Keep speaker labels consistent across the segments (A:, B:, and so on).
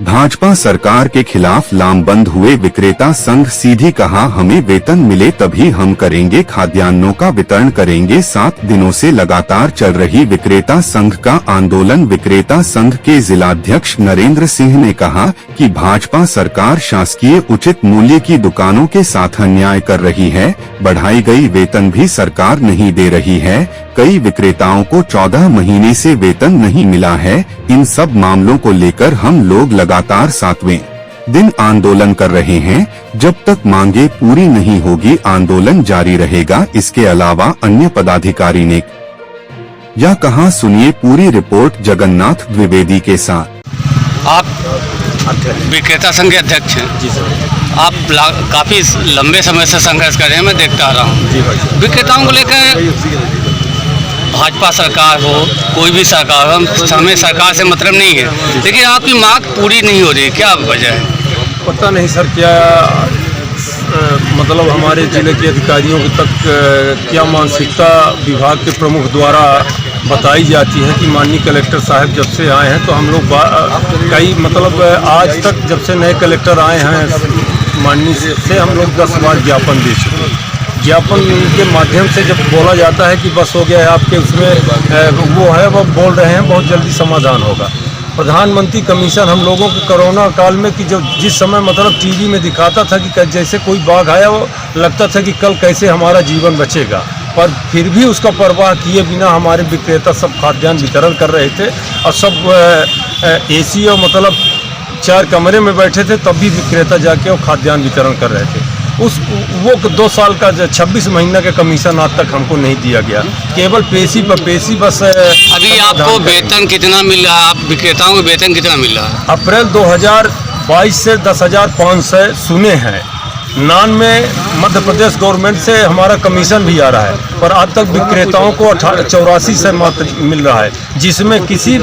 A: भाजपा सरकार के खिलाफ लामबंद हुए विक्रेता संघ सीधी कहा, हमें वेतन मिले तभी हम करेंगे खाद्यान्नों का वितरण करेंगे। 7 दिनों से लगातार चल रही विक्रेता संघ का आंदोलन। विक्रेता संघ के जिलाध्यक्ष नरेंद्र सिंह ने कहा कि भाजपा सरकार शासकीय उचित मूल्य की दुकानों के साथ अन्याय कर रही है। बढ़ाई गई वेतन भी सरकार नहीं दे रही है। कई विक्रेताओं को 14 महीने से वेतन नहीं मिला है। इन सब मामलों को लेकर हम लोग लगातार 7वें दिन आंदोलन कर रहे हैं। जब तक मांगे पूरी नहीं होगी आंदोलन जारी रहेगा। इसके अलावा अन्य पदाधिकारी ने या कहा, सुनिए पूरी रिपोर्ट जगन्नाथ द्विवेदी के साथ।
B: आप विक्रेता संघ के अध्यक्ष हैं जी सर। आप काफी लंबे समय से संघर्ष कर रहे हैं, मैं देखता आ रहा हूँ। विक्रेताओं को लेकर भाजपा सरकार हो कोई भी सरकार हो, हमें सरकार से मतलब नहीं है, लेकिन आपकी मांग पूरी नहीं हो रही, क्या वजह है?
C: पता नहीं सर, क्या मतलब हमारे जिले के अधिकारियों तक क्या मानसिकता विभाग के प्रमुख द्वारा बताई जाती है कि माननीय कलेक्टर साहब जब से आए हैं तो हम लोग कई मतलब आज तक जब से नए कलेक्टर आए हैं माननीय से हम लोग 10 बार ज्ञापन दे चुके हैं। ज्ञापन के माध्यम से जब बोला जाता है कि बस हो गया है आपके उसमें वो है, वो बोल रहे हैं बहुत जल्दी समाधान होगा। प्रधानमंत्री कमीशन हम लोगों को कोरोना काल में कि जो जिस समय मतलब टीवी में दिखाता था कि जैसे कोई बाघ आया, वो लगता था कि कल कैसे हमारा जीवन बचेगा, पर फिर भी उसका परवाह किए बिना हमारे विक्रेता सब खाद्यान्न वितरण कर रहे थे। और सब एसी और मतलब 4 कमरे में बैठे थे, तब भी विक्रेता जाके वो खाद्यान्न वितरण कर रहे थे। वो 2 साल का 26 महीना का कमीशन आज तक हमको नहीं दिया गया, केवल पेशी पर पेशी बस।
B: अभी आपको वेतन कितना मिल रहा है? आप विक्रेताओं को वेतन कितना मिल रहा है?
C: अप्रैल 2022 से 10,500 सुने हैं। 99 मध्य प्रदेश गवर्नमेंट से हमारा कमीशन भी आ रहा है, पर आज तक विक्रेताओं को 84 से मात्र मिल रहा है, जिसमें किसी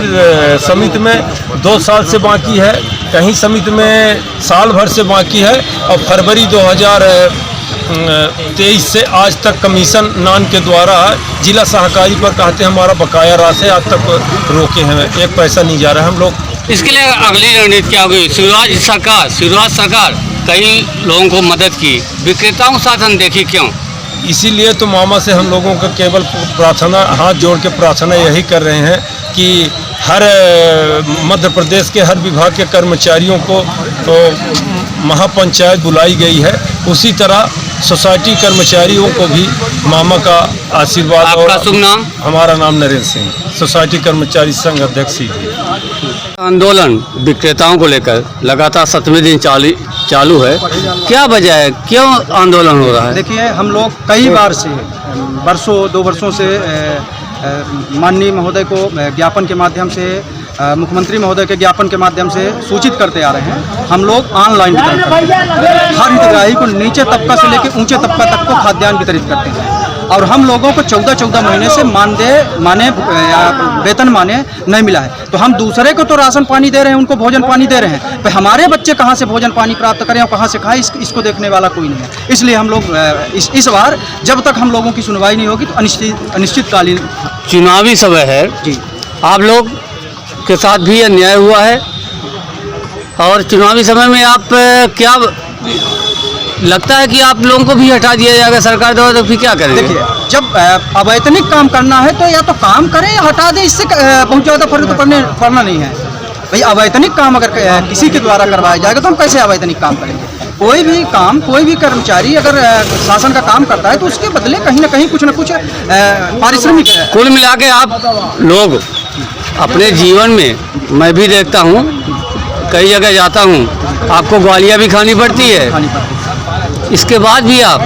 C: समिति में 2 साल से बाकी है, कहीं समिति में साल भर से बाकी है। और फरवरी 2023 से आज तक कमीशन नान के द्वारा जिला सहकारी पर कहते हैं हमारा बकाया राशि आज तक रोके हैं, 1 पैसा नहीं जा रहा है। हम लोग
B: इसके लिए अगली रणनीति क्या होगी? शिवराज सरकार कई लोगों को मदद की, विक्रेताओं के साथ अनदेखी क्यों?
C: इसीलिए तो मामा से हम लोगों का केवल प्रार्थना, हाथ जोड़ के प्रार्थना यही कर रहे हैं कि हर मध्य प्रदेश के हर विभाग के कर्मचारियों को तो महापंचायत बुलाई गई है, उसी तरह सोसाइटी कर्मचारियों को भी मामा का आशीर्वाद।
B: आपका शुभ नाम?
C: हमारा नाम नरेंद्र सिंह, सोसाइटी कर्मचारी संघ अध्यक्ष।
B: आंदोलन विक्रेताओं को लेकर लगातार 7वें दिन चालू है, क्या वजह है, क्यों आंदोलन हो रहा है?
D: देखिए, हम लोग कई बार से 2 वर्षों से माननीय महोदय को ज्ञापन के माध्यम से, मुख्यमंत्री महोदय के ज्ञापन के माध्यम से सूचित करते आ रहे हैं। हम लोग ऑनलाइन वितरण करते हैं, हर हितग्राही को नीचे तबका से लेकर ऊंचे तबका तक को खाद्यान्न वितरित करते हैं। और हम लोगों को 14 महीने से वेतन माने नहीं मिला है, तो हम दूसरे को तो राशन पानी दे रहे हैं, उनको भोजन पानी दे रहे हैं, तो हमारे बच्चे कहाँ से भोजन पानी प्राप्त करें और कहाँ से खाएं, इसको देखने वाला कोई नहीं है। इसलिए हम लोग इस बार जब तक हम लोगों की सुनवाई नहीं होगी तो अनिश्चितकालीन
B: चुनावी समय है
D: जी,
B: आप लोग के साथ भी अन्याय हुआ है, और चुनावी समय में आप क्या लगता है कि आप लोगों को भी हटा दिया जाएगा सरकार द्वारा, तो फिर क्या करेंगे?
D: देखिए, जब अवैतनिक काम करना है तो या तो काम करें या हटा दें, इससे बहुत ज़्यादा फर्क तो पड़ना नहीं है भाई। अवैतनिक काम अगर किसी के द्वारा करवाया जाएगा तो हम कैसे अवैतनिक काम करेंगे? कोई भी काम, कोई भी कर्मचारी अगर शासन का काम करता है तो उसके बदले कहीं ना कहीं कुछ न कुछ पारिश्रमिक है।
B: कुल मिला के आप लोग अपने जीवन में, मैं भी देखता हूँ, कई जगह जाता हूँ, आपको गालियाँ भी खानी पड़ती है, इसके बाद भी आप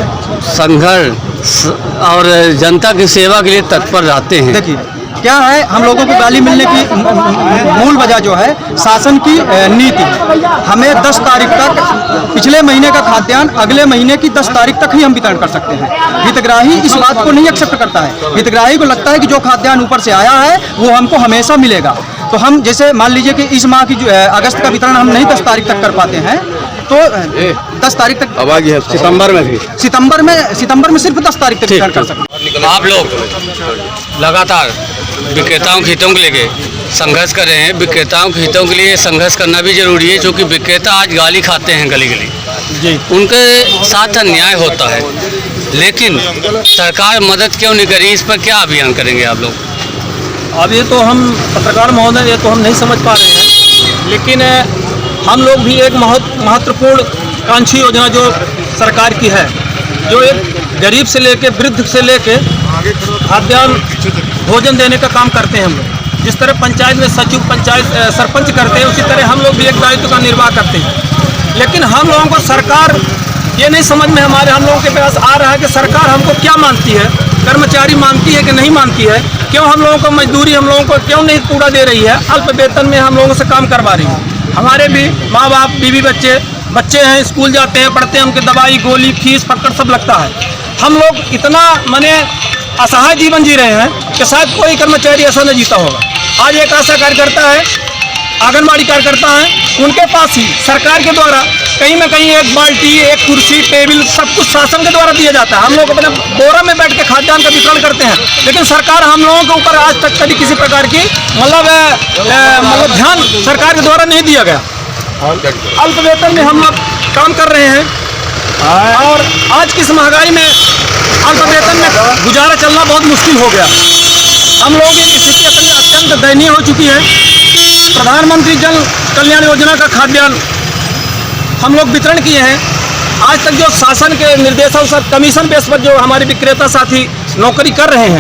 B: संघर्ष और जनता की सेवा के लिए तत्पर रहते हैं।
D: देखिए, क्या है, हम लोगों को गाली मिलने की मूल वजह जो है शासन की नीति। हमें 10 तारीख तक पिछले महीने का खाद्यान्न अगले महीने की 10 तारीख तक ही हम वितरण कर सकते हैं। हितग्राही इस बात को नहीं एक्सेप्ट करता है। हितग्राही को लगता है कि जो खाद्यान्न ऊपर से आया है वो हमको हमेशा मिलेगा। तो हम जैसे मान लीजिए कि इस माह की जो अगस्त का वितरण हम नहीं 10 तारीख तक कर पाते हैं, तो 10 तारीख तक
B: अब आ गया, सितंबर
D: में सिर्फ 10 तारीख तक कर सकते हैं।
B: आप लोग लगातार विक्रेताओं के हितों को लेके संघर्ष कर रहे हैं। विक्रेताओं के हितों के लिए संघर्ष करना भी जरूरी है, क्योंकि विक्रेता आज गाली खाते हैं गली गली
D: जी।
B: उनके साथ अन्याय होता है, लेकिन सरकार मदद क्यों नहीं करी? इस पर क्या अभियान करेंगे आप लोग?
E: अब ये तो हम पत्रकार महोदय ये तो हम नहीं समझ पा रहे हैं, लेकिन हम लोग भी एक महत्वपूर्ण कांक्षी योजना जो सरकार की है, जो एक गरीब से लेके वृद्ध से लेके खाद्यान्न भोजन देने का काम करते हैं हम लोग। जिस तरह पंचायत में सचिव पंचायत सरपंच करते हैं, उसी तरह हम लोग भी एक दायित्व का निर्वाह करते हैं। लेकिन हम लोगों को सरकार ये नहीं समझ में हम लोगों के पास आ रहा है कि सरकार हमको क्या मानती है, कर्मचारी मानती है कि नहीं मानती है, क्यों हम लोगों को मजदूरी हम लोगों को क्यों नहीं पूरा दे रही है, अल्प वेतन में हम लोगों से काम करवा रही है। हमारे भी माँ बाप बीवी बच्चे हैं, स्कूल जाते हैं, पढ़ते हैं, उनके दवाई गोली फीस फक्कड़ सब लगता है। हम लोग इतना माने असहाय जीवन जी रहे हैं कि शायद कोई कर्मचारी ऐसा न जीता होगा। आज एक आशा कार्यकर्ता है, आंगनबाड़ी कार्यकर्ता है, उनके पास ही सरकार के द्वारा कहीं ना कहीं एक बाल्टी, एक कुर्सी, टेबल सब कुछ शासन के द्वारा दिया जाता है। हम लोग अपने बोरा में बैठ के खाद्यान्न का वितरण करते हैं, लेकिन सरकार हम लोगों के ऊपर आज तक कभी किसी प्रकार की मतलब ध्यान सरकार के द्वारा नहीं दिया गया। अल्प वेतन में हम लोग काम कर रहे हैं और आज की इस महंगाई में अल्प वेतन में गुजारा चलना बहुत मुश्किल हो गया। हम लोगों की स्थिति अत्यंत दयनीय हो चुकी है। प्रधानमंत्री जन कल्याण योजना का खाद्यान्न हम लोग वितरण किए हैं। आज तक जो शासन के निर्देशानुसार कमीशन बेस पर जो हमारे विक्रेता साथी नौकरी कर रहे हैं,